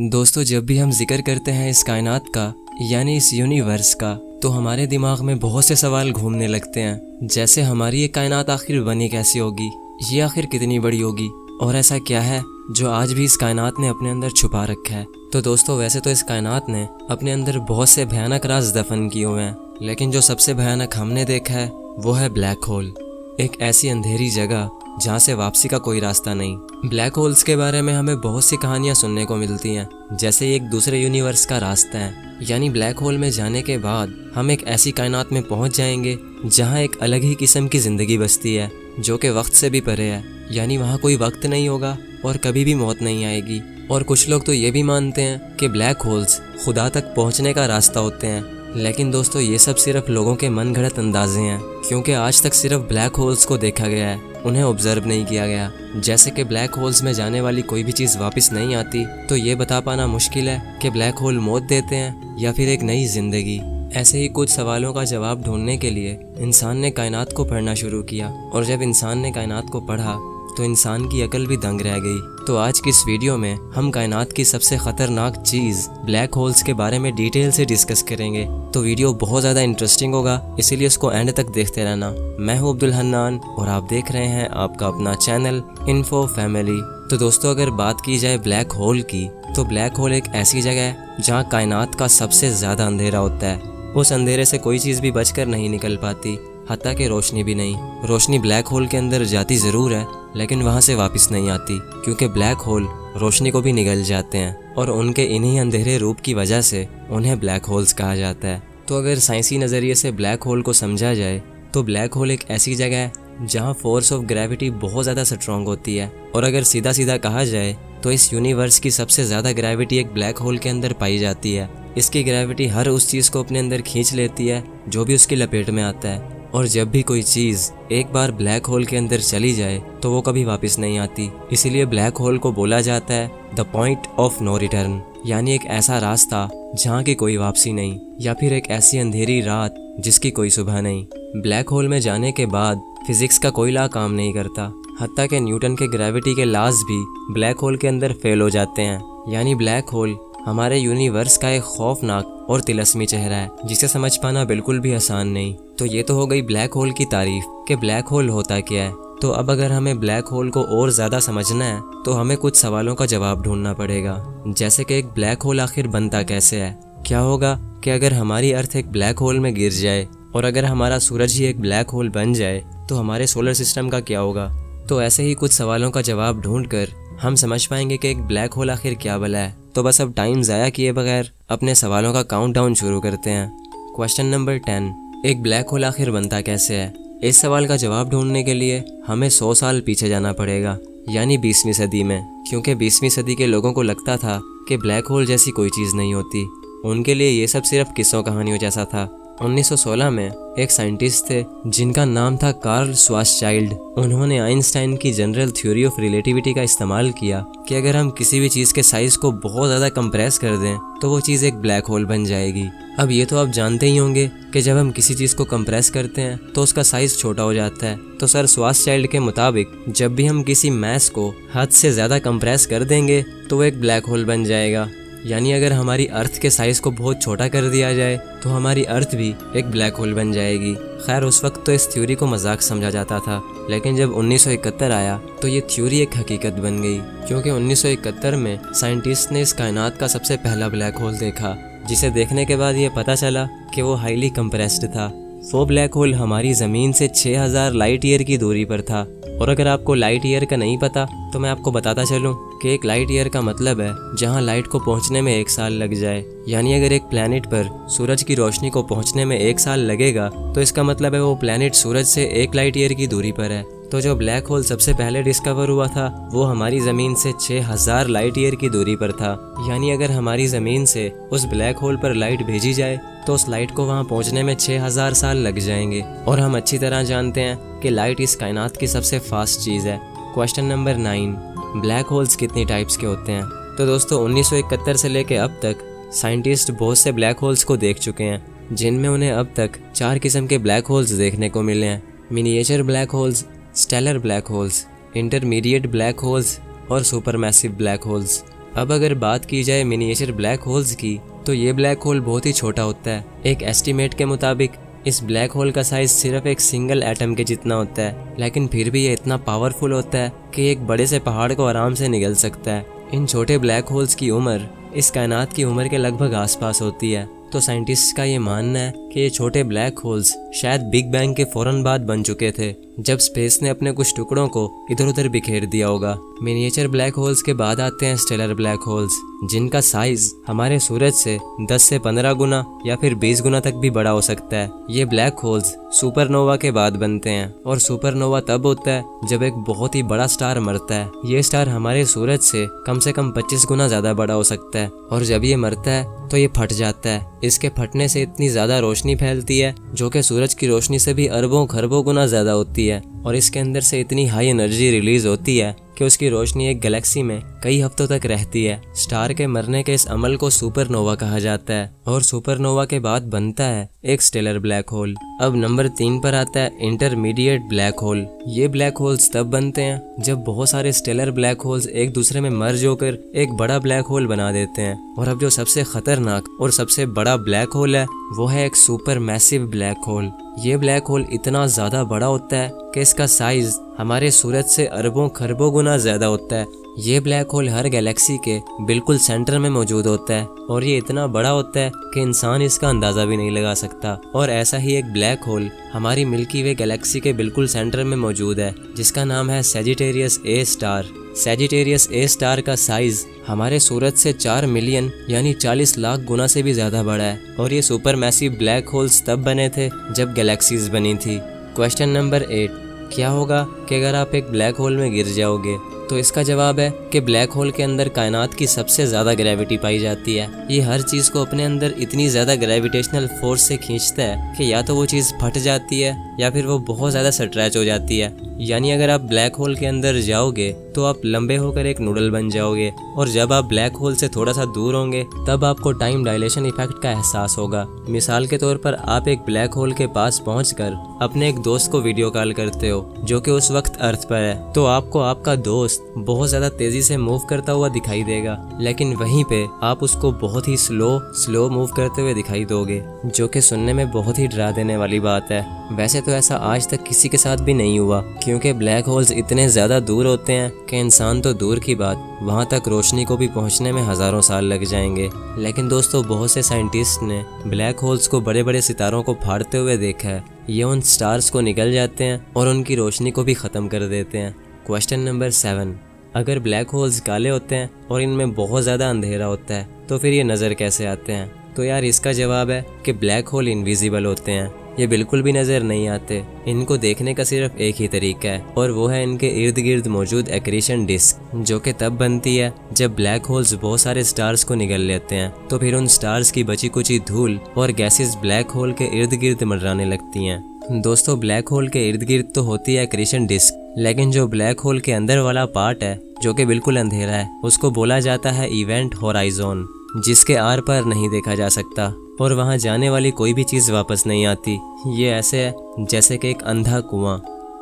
दोस्तों, जब भी हम जिक्र करते हैं इस कायनात का यानी इस यूनिवर्स का, तो हमारे दिमाग में बहुत से सवाल घूमने लगते हैं। जैसे हमारी ये कायनात आखिर बनी कैसी होगी, ये आखिर कितनी बड़ी होगी, और ऐसा क्या है जो आज भी इस कायनात ने अपने अंदर छुपा रखा है। तो दोस्तों, वैसे तो इस कायनात ने अपने अंदर बहुत से भयानक राज दफन किए हुए हैं, लेकिन जो सबसे भयानक हमने देखा है वो है ब्लैक होल। एक ऐसी अंधेरी जगह जहाँ से वापसी का कोई रास्ता नहीं। ब्लैक होल्स के बारे में हमें बहुत सी कहानियाँ सुनने को मिलती हैं, जैसे एक दूसरे यूनिवर्स का रास्ता है। यानी ब्लैक होल में जाने के बाद हम एक ऐसी कायनात में पहुँच जाएंगे जहाँ एक अलग ही किस्म की ज़िंदगी बसती है, जो कि वक्त से भी परे है। यानी वहाँ कोई वक्त नहीं होगा और कभी भी मौत नहीं आएगी। और कुछ लोग तो ये भी मानते हैं कि ब्लैक होल्स खुदा तक पहुँचने का रास्ता होते हैं। लेकिन दोस्तों, ये सब सिर्फ लोगों के मन गढ़ंत अंदाजे हैं, क्योंकि आज तक सिर्फ ब्लैक होल्स को देखा गया है, उन्हें ऑब्जर्व नहीं किया गया। जैसे कि ब्लैक होल्स में जाने वाली कोई भी चीज़ वापस नहीं आती, तो ये बता पाना मुश्किल है कि ब्लैक होल मौत देते हैं या फिर एक नई जिंदगी। ऐसे ही कुछ सवालों का जवाब ढूंढने के लिए इंसान ने कायनात को पढ़ना शुरू किया, और जब इंसान ने कायनात को पढ़ा तो इंसान की अकल भी दंग रह गई। तो आज की इस वीडियो में हम कायनात की सबसे खतरनाक चीज़ ब्लैक होल्स के बारे में डिटेल से डिस्कस करेंगे। तो वीडियो बहुत ज़्यादा इंटरेस्टिंग होगा, इसीलिए इसको एंड तक देखते रहना। मैं हूँ अब्दुल हन्नान और आप देख रहे हैं आपका अपना चैनल इन्फो फैमिली। तो दोस्तों, अगर बात की जाए ब्लैक होल की, तो ब्लैक होल एक ऐसी जगह है जहाँ कायनात का सबसे ज़्यादा अंधेरा होता है। उस अंधेरे से कोई चीज़ भी बचकर नहीं निकल पाती, हत्ता कि रोशनी भी नहीं। रोशनी ब्लैक होल के अंदर जाती ज़रूर है, लेकिन वहाँ से वापस नहीं आती, क्योंकि ब्लैक होल रोशनी को भी निगल जाते हैं, और उनके इन्हीं अंधेरे रूप की वजह से उन्हें ब्लैक होल्स कहा जाता है। तो अगर साइंसी नज़रिए से ब्लैक होल को समझा जाए, तो ब्लैक होल एक ऐसी जगह है जहाँ फोर्स ऑफ ग्रेविटी बहुत ज़्यादा स्ट्रॉन्ग होती है। और अगर सीधा सीधा कहा जाए तो इस यूनिवर्स की सबसे ज़्यादा ग्रेविटी एक ब्लैक होल के अंदर पाई जाती है। इसकी ग्रेविटी हर उस चीज़ को अपने अंदर खींच लेती है जो भी उसकी लपेट में आता है। और जब भी कोई चीज़ एक बार ब्लैक होल के अंदर चली जाए तो वो कभी वापस नहीं आती। इसीलिए ब्लैक होल को बोला जाता है the point of no return, यानी एक ऐसा रास्ता जहाँ की कोई वापसी नहीं, या फिर एक ऐसी अंधेरी रात जिसकी कोई सुबह नहीं। ब्लैक होल में जाने के बाद फिजिक्स का कोई लॉ काम नहीं करता, हत्ता कि न्यूटन के ग्रेविटी के लॉज भी ब्लैक होल के अंदर फेल हो जाते हैं। यानी ब्लैक होल हमारे यूनिवर्स का एक खौफनाक और तिलस्मी चेहरा है, जिसे समझ पाना बिल्कुल भी आसान नहीं। तो ये तो हो गई ब्लैक होल की तारीफ कि ब्लैक होल होता क्या है। तो अब अगर हमें ब्लैक होल को और ज़्यादा समझना है, तो हमें कुछ सवालों का जवाब ढूंढना पड़ेगा। जैसे कि एक ब्लैक होल आखिर बनता कैसे है। क्या होगा कि अगर हमारी अर्थ एक ब्लैक होल में गिर जाए, और अगर हमारा सूरज ही एक ब्लैक होल बन जाए, तो हमारे सोलर सिस्टम का क्या होगा। तो ऐसे ही कुछ सवालों का जवाब ढूंढकर हम समझ पाएंगे कि एक ब्लैक होल आखिर क्या भला है। तो बस अब टाइम ज़ाया किए बगैर अपने सवालों का काउंटडाउन शुरू करते हैं। क्वेश्चन नंबर 10, एक ब्लैक होल आखिर बनता कैसे है। इस सवाल का जवाब ढूंढने के लिए हमें 100 साल पीछे जाना पड़ेगा, यानी 20वीं सदी में, क्योंकि 20वीं सदी के लोगों को लगता था कि ब्लैक होल जैसी कोई चीज़ नहीं होती। उनके लिए ये सब सिर्फ किस्सों कहानियों जैसा था। 1916 में एक साइंटिस्ट थे जिनका नाम था कार्ल श्वार्ज़चाइल्ड। उन्होंने आइंस्टाइन की जनरल थ्योरी ऑफ रिलेटिविटी का इस्तेमाल किया कि अगर हम किसी भी चीज़ के साइज़ को बहुत ज़्यादा कंप्रेस कर दें तो वो चीज़ एक ब्लैक होल बन जाएगी। अब ये तो आप जानते ही होंगे कि जब हम किसी चीज़ को कंप्रेस करते हैं तो उसका साइज़ छोटा हो जाता है। तो सर श्वार्ज़चाइल्ड के मुताबिक जब भी हम किसी मैस को हद से ज़्यादा कंप्रेस कर देंगे तो वो एक ब्लैक होल बन जाएगा। यानी अगर हमारी अर्थ के साइज़ को बहुत छोटा कर दिया जाए तो हमारी अर्थ भी एक ब्लैक होल बन जाएगी। खैर, उस वक्त तो इस थ्योरी को मजाक समझा जाता था, लेकिन जब 1971 आया तो ये थ्योरी एक हकीकत बन गई, क्योंकि 1971 में साइंटिस्ट ने इस कायनात का सबसे पहला ब्लैक होल देखा, जिसे देखने के बाद ये पता चला कि वो हाईली कंप्रेस्ड था। वो ब्लैक होल हमारी ज़मीन से 6000 लाइट ईयर की दूरी पर था। और अगर आपको लाइट ईयर का नहीं पता तो मैं आपको बताता चलूं कि एक लाइट ईयर का मतलब है जहां लाइट को पहुंचने में 1 साल लग जाए। यानी अगर एक प्लैनेट पर सूरज की रोशनी को पहुंचने में 1 साल लगेगा तो इसका मतलब है वो प्लैनेट सूरज से 1 लाइट ईयर की दूरी पर है। तो जो ब्लैक होल सबसे पहले डिस्कवर हुआ था वो हमारी ज़मीन से 6000 लाइट ईयर की दूरी पर था। यानी अगर हमारी ज़मीन से उस ब्लैक होल पर लाइट भेजी जाए तो उस लाइट को वहाँ पहुँचने में 6000 साल लग जाएंगे। और हम अच्छी तरह जानते हैं कि लाइट इस कायनात की सबसे फास्ट चीज़ है। क्वेश्चन नंबर 9, ब्लैक होल्स कितनी टाइप्स के होते हैं। तो दोस्तों, 1971 से लेकर अब तक साइंटिस्ट बहुत से ब्लैक होल्स को देख चुके हैं, जिनमें उन्हें अब तक 4 किस्म के ब्लैक होल्स देखने को मिले हैं। Miniature black holes, stellar black holes, intermediate black holes और सुपरमैसिव ब्लैक होल्स। अब अगर बात की जाए मिनिएचर ब्लैक होल्स की, तो ये ब्लैक होल बहुत ही छोटा होता है। एक एस्टीमेट के मुताबिक इस ब्लैक होल का साइज सिर्फ एक सिंगल एटम के जितना होता है, लेकिन फिर भी ये इतना पावरफुल होता है कि एक बड़े से पहाड़ को आराम से निगल सकता है। इन छोटे ब्लैक होल्स की उम्र इस कायनात की उम्र के लगभग आसपास होती है। तो साइंटिस्ट का ये मानना है कि ये छोटे ब्लैक होल्स शायद बिग बैंग के फौरन बाद बन चुके थे, जब स्पेस ने अपने कुछ टुकड़ों को इधर उधर बिखेर दिया होगा। मिनिएचर ब्लैक होल्स के बाद आते हैं स्टेलर ब्लैक होल्स, जिनका साइज हमारे सूरज से 10 से 15 गुना या फिर 20 गुना तक भी बड़ा हो सकता है। ये ब्लैक होल्स सुपरनोवा के बाद बनते हैं, और सुपरनोवा तब होता है जब एक बहुत ही बड़ा स्टार मरता है। ये स्टार हमारे सूरज से कम 25 गुना ज्यादा बड़ा हो सकता है, और जब ये मरता है तो ये फट जाता है। इसके फटने से इतनी ज्यादा रोशनी फैलती है जो कि सूरज की रोशनी से भी अरबों खरबों गुना ज्यादा होती है, और इसके अंदर से इतनी हाई एनर्जी रिलीज होती है कि उसकी रोशनी एक गैलेक्सी में कई हफ्तों तक रहती है। स्टार के मरने के इस अमल को सुपरनोवा कहा जाता है, और सुपरनोवा के बाद बनता है एक स्टेलर ब्लैक होल। अब नंबर 3 पर आता है इंटरमीडिएट ब्लैक होल। ये ब्लैक होल्स तब बनते हैं जब बहुत सारे स्टेलर ब्लैक होल्स एक दूसरे में मर्ज होकर एक बड़ा ब्लैक होल बना देते हैं। और अब जो सबसे खतरनाक और सबसे बड़ा ब्लैक होल है वो है एक सुपर मैसिव ब्लैक होल। ये ब्लैक होल इतना ज्यादा बड़ा होता है कि इसका साइज हमारे सूरज से अरबों खरबों गुना ज्यादा होता है। ये ब्लैक होल हर गैलेक्सी के बिल्कुल सेंटर में मौजूद होता है, और ये इतना बड़ा होता है कि इंसान इसका अंदाजा भी नहीं लगा सकता। और ऐसा ही एक ब्लैक होल हमारी मिल्की वे गैलेक्सी के बिल्कुल सेंटर में मौजूद है, जिसका नाम है Sagittarius A star. Sagittarius A star का साइज हमारे सूरज से 4 मिलियन यानी 40 लाख गुना से भी ज्यादा बड़ा है, और ये सुपर मैसिव ब्लैक होल्स तब बने थे जब गैलेक्सीज बनी थी। क्वेश्चन नंबर 8, क्या होगा कि अगर आप एक ब्लैक होल में गिर जाओगे? तो इसका जवाब है कि ब्लैक होल के अंदर कायनात की सबसे ज्यादा ग्रेविटी पाई जाती है। ये हर चीज को अपने अंदर इतनी ज्यादा ग्रेविटेशनल फोर्स से खींचता है कि या तो वो चीज फट जाती है या फिर वो बहुत ज्यादा स्ट्रेच हो जाती है। यानी अगर आप ब्लैक होल के अंदर जाओगे तो आप लंबे होकर एक नूडल बन जाओगे, और जब आप ब्लैक होल से थोड़ा सा दूर होंगे तब आपको टाइम डायलेशन इफेक्ट का एहसास होगा। मिसाल के तौर पर आप एक ब्लैक होल के पास पहुंचकर अपने एक दोस्त को वीडियो कॉल करते हो जो कि उस वक्त अर्थ पर है, तो आपको आपका दोस्त बहुत ज्यादा तेजी से मूव करता हुआ दिखाई देगा, लेकिन वहीं पे आप उसको बहुत ही स्लो मूव करते हुए दिखाई दोगे, जो कि सुनने में बहुत ही डरा देने वाली बात है। वैसे तो ऐसा आज तक किसी के साथ भी नहीं हुआ, क्योंकि ब्लैक होल्स इतने ज्यादा दूर होते हैं कि इंसान तो दूर की बात वहां तक रोशनी को भी पहुंचने में हजारों साल लग जाएंगे। लेकिन दोस्तों, बहुत से साइंटिस्ट ने ब्लैक होल्स को बड़े बड़े सितारों को फाड़ते हुए देखा है। ये उन स्टार्स को निगल जाते हैं और उनकी रोशनी को भी खत्म कर देते हैं। क्वेश्चन नंबर 7, अगर ब्लैक होल्स काले होते हैं और इनमें बहुत ज़्यादा अंधेरा होता है तो फिर ये नज़र कैसे आते हैं? तो यार इसका जवाब है कि ब्लैक होल इनविजिबल होते हैं। ये बिल्कुल भी नज़र नहीं आते। इनको देखने का सिर्फ एक ही तरीका है, और वो है इनके इर्द गिर्द मौजूद एक्रीशन डिस्क, जो कि तब बनती है जब ब्लैक होल्स बहुत सारे स्टार्स को निगल लेते हैं, तो फिर उन स्टार्स की बची कुची धूल और गैसेस ब्लैक होल के इर्द गिर्द मंडराने लगती हैं। दोस्तों, ब्लैक होल के इर्द गिर्द तो होती है एक्रीशन डिस्क, लेकिन जो ब्लैक होल के अंदर वाला पार्ट है जो कि बिल्कुल अंधेरा है, उसको बोला जाता है इवेंट होराइजन, जिसके आर पार नहीं देखा जा सकता और वहां जाने वाली कोई भी चीज़ वापस नहीं आती। ये ऐसे है जैसे कि एक अंधा कुआं।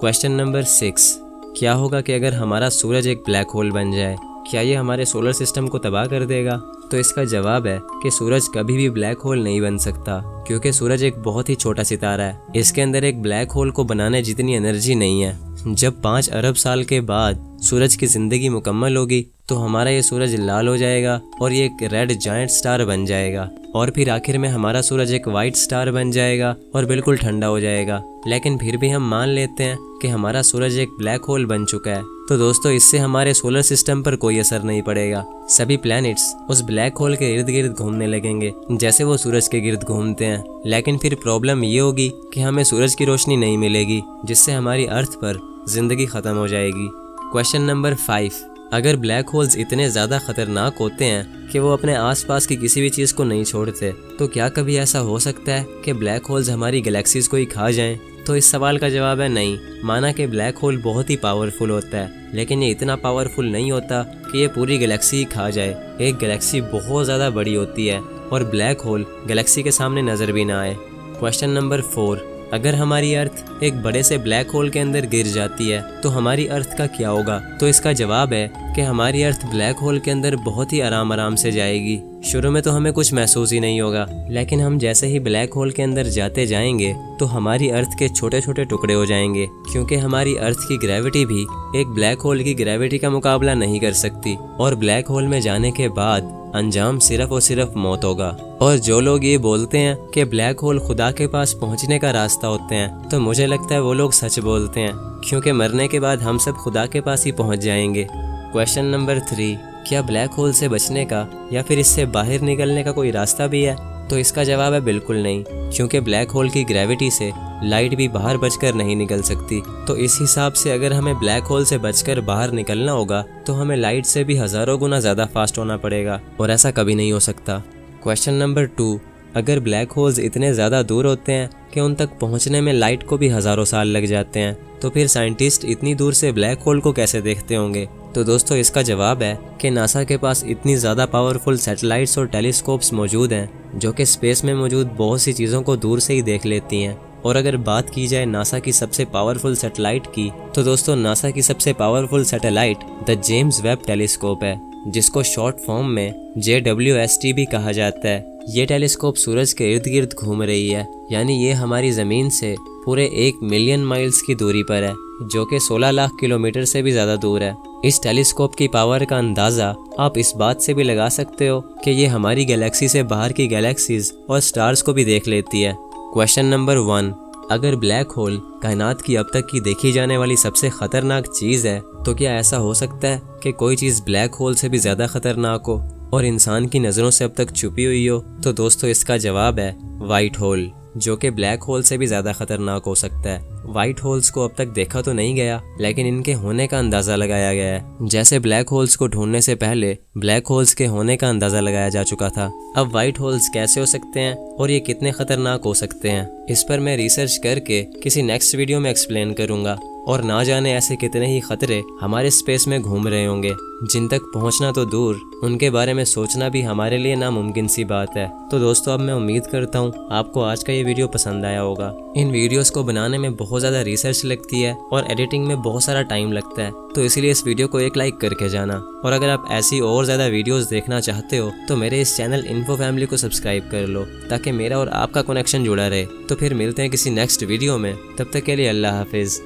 क्वेश्चन नंबर 6, क्या होगा कि अगर हमारा सूरज एक ब्लैक होल बन जाए? क्या ये हमारे सोलर सिस्टम को तबाह कर देगा? तो इसका जवाब है कि सूरज कभी भी ब्लैक होल नहीं बन सकता, क्योंकि सूरज एक बहुत ही छोटा सितारा है। इसके अंदर एक ब्लैक होल को बनाने जितनी एनर्जी नहीं है। जब 5 अरब साल के बाद सूरज की जिंदगी मुकम्मल होगी तो हमारा ये सूरज लाल हो जाएगा और ये एक रेड जायंट स्टार बन जाएगा, और फिर आखिर में हमारा सूरज एक वाइट स्टार बन जाएगा और बिल्कुल ठंडा हो जाएगा। लेकिन फिर भी हम मान लेते हैं कि हमारा सूरज एक ब्लैक होल बन चुका है, तो दोस्तों इससे हमारे सोलर सिस्टम पर कोई असर नहीं पड़ेगा। सभी प्लैनेट्स उस ब्लैक होल के इर्द गिर्द घूमने लगेंगे जैसे वो सूरज के गिर्द घूमते हैं। लेकिन फिर प्रॉब्लम ये होगी कि हमें सूरज की रोशनी नहीं मिलेगी, जिससे हमारी अर्थ पर जिंदगी खत्म हो जाएगी। क्वेश्चन नंबर 5, अगर ब्लैक होल्स इतने ज़्यादा खतरनाक होते हैं कि वो अपने आसपास की किसी भी चीज़ को नहीं छोड़ते, तो क्या कभी ऐसा हो सकता है कि ब्लैक होल्स हमारी गैलेक्सीज को ही खा जाएं? तो इस सवाल का जवाब है नहीं। माना कि ब्लैक होल बहुत ही पावरफुल होता है, लेकिन ये इतना पावरफुल नहीं होता कि ये पूरी गैलेक्सी ही खा जाए। एक गैलेक्सी बहुत ज़्यादा बड़ी होती है और ब्लैक होल गैलेक्सी के सामने नज़र भी ना आए। क्वेश्चन नंबर 4, अगर हमारी अर्थ एक बड़े से ब्लैक होल के अंदर गिर जाती है तो हमारी अर्थ का क्या होगा? तो इसका जवाब है कि हमारी अर्थ ब्लैक होल के अंदर बहुत ही आराम से जाएगी। शुरू में तो हमें कुछ महसूस ही नहीं होगा, लेकिन हम जैसे ही ब्लैक होल के अंदर जाते जाएंगे तो हमारी अर्थ के छोटे छोटे टुकड़े हो जाएंगे, क्योंकि हमारी अर्थ की ग्रेविटी भी एक ब्लैक होल की ग्रेविटी का मुकाबला नहीं कर सकती। और ब्लैक होल में जाने के बाद अंजाम सिर्फ और सिर्फ मौत होगा। और जो लोग ये बोलते हैं कि ब्लैक होल खुदा के पास पहुंचने का रास्ता होते हैं, तो मुझे लगता है वो लोग सच बोलते हैं, क्योंकि मरने के बाद हम सब खुदा के पास ही पहुंच जाएंगे। क्वेश्चन नंबर 3, क्या ब्लैक होल से बचने का या फिर इससे बाहर निकलने का कोई रास्ता भी है? तो इसका जवाब है बिल्कुल नहीं, क्योंकि ब्लैक होल की ग्रेविटी से लाइट भी बाहर बचकर नहीं निकल सकती। तो इस हिसाब से अगर हमें ब्लैक होल से बचकर बाहर निकलना होगा तो हमें लाइट से भी हज़ारों गुना ज़्यादा फास्ट होना पड़ेगा, और ऐसा कभी नहीं हो सकता। क्वेश्चन नंबर 2, अगर ब्लैक होल्स इतने ज़्यादा दूर होते हैं कि उन तक पहुंचने में लाइट को भी हज़ारों साल लग जाते हैं, तो फिर साइंटिस्ट इतनी दूर से ब्लैक होल को कैसे देखते होंगे? तो दोस्तों इसका जवाब है कि नासा के पास इतनी ज़्यादा पावरफुल सैटेलाइट्स और टेलीस्कोप्स मौजूद हैं जो कि स्पेस में मौजूद बहुत सी चीज़ों को दूर से ही देख लेती हैं। और अगर बात की जाए नासा की सबसे पावरफुल सैटेलाइट की, तो दोस्तों नासा की सबसे powerful satellite the James Webb telescope है, जिसको शॉर्ट फॉर्म में JWST भी कहा जाता है। ये टेलीस्कोप सूरज के इर्द गिर्द घूम रही है, यानी ये हमारी ज़मीन से पूरे 1 मिलियन माइल्स की दूरी पर है, जो कि 16 लाख किलोमीटर से भी ज़्यादा दूर है। इस टेलीस्कोप की पावर का अंदाज़ा आप इस बात से भी लगा सकते हो कि ये हमारी गैलेक्सी से बाहर की गैलेक्सीज और स्टार्स को भी देख लेती है। क्वेश्चन नंबर 1, अगर ब्लैक होल कायनात की अब तक की देखी जाने वाली सबसे ख़तरनाक चीज़ है, तो क्या ऐसा हो सकता है कि कोई चीज़ ब्लैक होल से भी ज़्यादा ख़तरनाक हो और इंसान की नज़रों से अब तक छुपी हुई हो? तो दोस्तों इसका जवाब है वाइट होल, जो कि ब्लैक होल से भी ज़्यादा ख़तरनाक हो सकता है। वाइट होल्स को अब तक देखा तो नहीं गया, लेकिन इनके होने का अंदाज़ा लगाया गया है। जैसे ब्लैक होल्स को ढूंढने से पहले ब्लैक होल्स के होने का अंदाज़ा लगाया जा चुका था। अब वाइट होल्स कैसे हो सकते हैं और ये कितने ख़तरनाक हो सकते हैं, इस पर मैं रिसर्च करके किसी नेक्स्ट वीडियो में एक्सप्लेन करूँगा। और ना जाने ऐसे कितने ही खतरे हमारे स्पेस में घूम रहे होंगे, जिन तक पहुंचना तो दूर, उनके बारे में सोचना भी हमारे लिए नामुमकिन सी बात है। तो दोस्तों अब मैं उम्मीद करता हूँ आपको आज का ये वीडियो पसंद आया होगा। इन वीडियोस को बनाने में बहुत ज़्यादा रिसर्च लगती है और एडिटिंग में बहुत सारा टाइम लगता है, तो इसलिए इस वीडियो को एक लाइक करके जाना। और अगर आप ऐसी और ज़्यादा वीडियोस देखना चाहते हो तो मेरे इस चैनल इन्फो फैमिली को सब्सक्राइब कर लो, ताकि मेरा और आपका कनेक्शन जुड़ा रहे। तो फिर मिलते हैं किसी नेक्स्ट वीडियो में, तब तक के लिए अल्लाह हाफिज़।